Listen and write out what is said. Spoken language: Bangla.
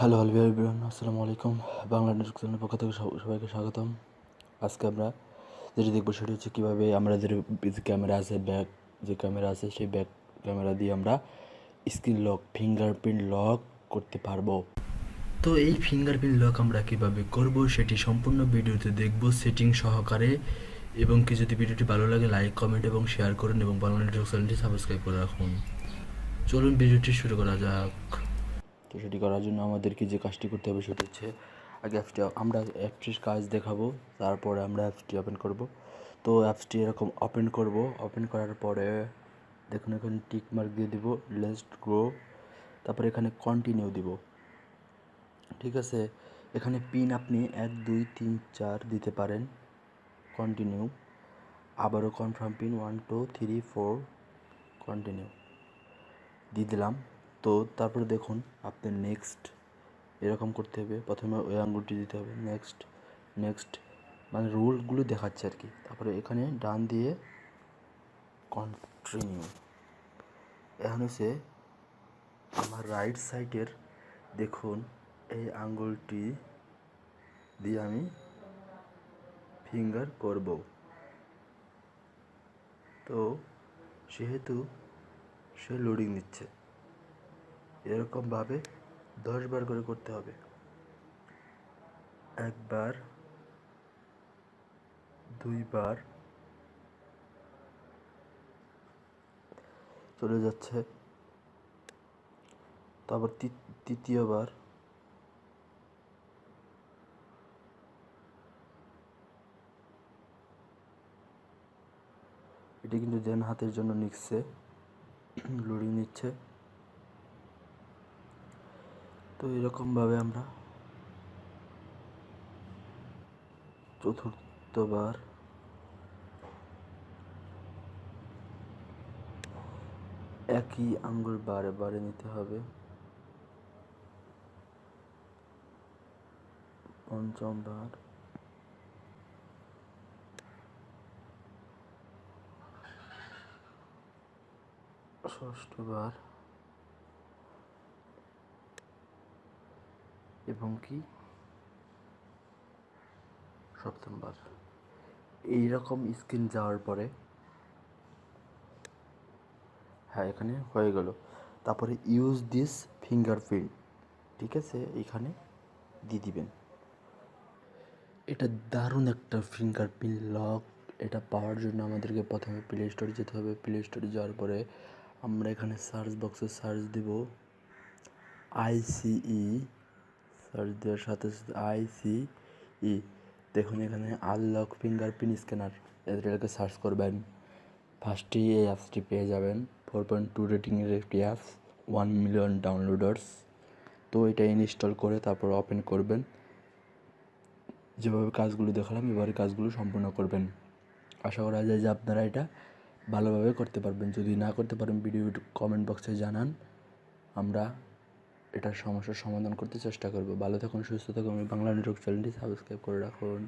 হ্যালো এভরিওয়ান, আসসালামু আলাইকুম। বাংলা নেটওয়ার্ক চ্যানেলের পক্ষ থেকে সবাইকে স্বাগতম। আজকে আমরা যেটা দেখবো সেটা হচ্ছে কীভাবে আমাদের যে ক্যামেরা আছে, ব্যাক যে ক্যামেরা আছে সেই ব্যাক ক্যামেরা দিয়ে আমরা স্ক্রিন লক, ফিঙ্গারপ্রিন্ট লক করতে পারবো। তো এই ফিঙ্গারপ্রিন্ট লক আমরা কীভাবে করব সেটি সম্পূর্ণ ভিডিওতে দেখব সেটিং সহকারে। এবং কি যদি ভিডিওটি ভালো লাগে লাইক, কমেন্ট এবং শেয়ার করুন এবং বাংলা নেটওয়ার্ক চ্যানেলটি সাবস্ক্রাইব করে রাখুন। চলুন ভিডিওটি শুরু করা যাক। তো সেটি করার জন্য আমাদেরকে যে কাজটি করতে হবে সেটি হচ্ছে আগে অ্যাপটির কাজ দেখাবো, তারপরে আমরা অ্যাপসটি ওপেন করব। তো অ্যাপসটি এরকম ওপেন করব। ওপেন করার পরে দেখুন এখানে টিক মার্ক দিয়ে দিব, লেটস গো। তারপরে এখানে কন্টিনিউ দিব, ঠিক আছে। এখানে পিন আপনি 1 2 3 4 দিতে পারেন, কন্টিনিউ। আবারও কনফার্ম পিন 1 2 3 4 কন্টিনিউ দিয়ে দিলাম। তো তারপরে দেখুন আপনার নেক্সট এরকম করতে হবে। প্রথমে ওই আঙ্গুলটি দিতে হবে, নেক্সট নেক্সট, মানে রুলগুলো দেখাচ্ছে আর কি। তারপরে এখানে ডান দিয়ে কন্টিনিউ। এখন হচ্ছে আমার রাইট সাইডের দেখুন এই আঙ্গুলটি দিয়ে আমি ফিঙ্গার করব। তো সেহেতু সে লোডিং নিচ্ছে, এরকমভাবে 10 বার করে করতে হবে। একবার, দুইবার চলে যাচ্ছে, তারপর তৃতীয়বার, এটি কিন্তু দেন হাতের জন্য নিচ্ছে, লোডিং নিচ্ছে। তো এরকমভাবে আমরা চতুর্থবার, একই আঙ্গুল বারে বারে নিতে হবে। পঞ্চমবার, ষষ্ঠবার এবং কি সপ্তমবার। এইরকম স্ক্রিন যাওয়ার পরে হ্যাঁ এখানে হয়ে গেল। তারপরে ইউজ দিস ফিঙ্গারপ্রিন্ট, ঠিক আছে, এখানে দিয়ে দিবেন। এটা দারুণ একটা ফিঙ্গারপ্রিন্ট লক। এটা পাওয়ার জন্য আমাদেরকে প্রথমে প্লে স্টোরে যেতে হবে। প্লে স্টোরে যাওয়ার পরে আমরা এখানে সার্চ বক্সে সার্চ দেব আইসিই, সার্চ দেওয়ার সাথে সাথে আইসিই, দেখুন এখানে আনলক ফিঙ্গারপ্রিন্ট স্ক্যানার, এটাকে সার্চ করবেন। ফার্স্টেই এই অ্যাপসটি পেয়ে যাবেন। 4.2 রেটিংয়ের একটি অ্যাপস, 1 মিলিয়ন ডাউনলোডার্স। তো এটা ইনস্টল করে তারপর ওপেন করবেন। যেভাবে কাজগুলো দেখালাম এভাবে কাজগুলো সম্পূর্ণ করবেন। আশা করা যায় যে আপনারা এটা ভালোভাবে করতে পারবেন। যদি না করতে পারেন ভিডিও কমেন্ট বক্সে জানান, আমরা এটার সমস্যার সমাধান করতে চেষ্টা করব। ভালো থাকুন, সুস্থ থাকুন, বাংলা নেটওয়ার্ক চ্যানেলটি সাবস্ক্রাইব করে রাখুন।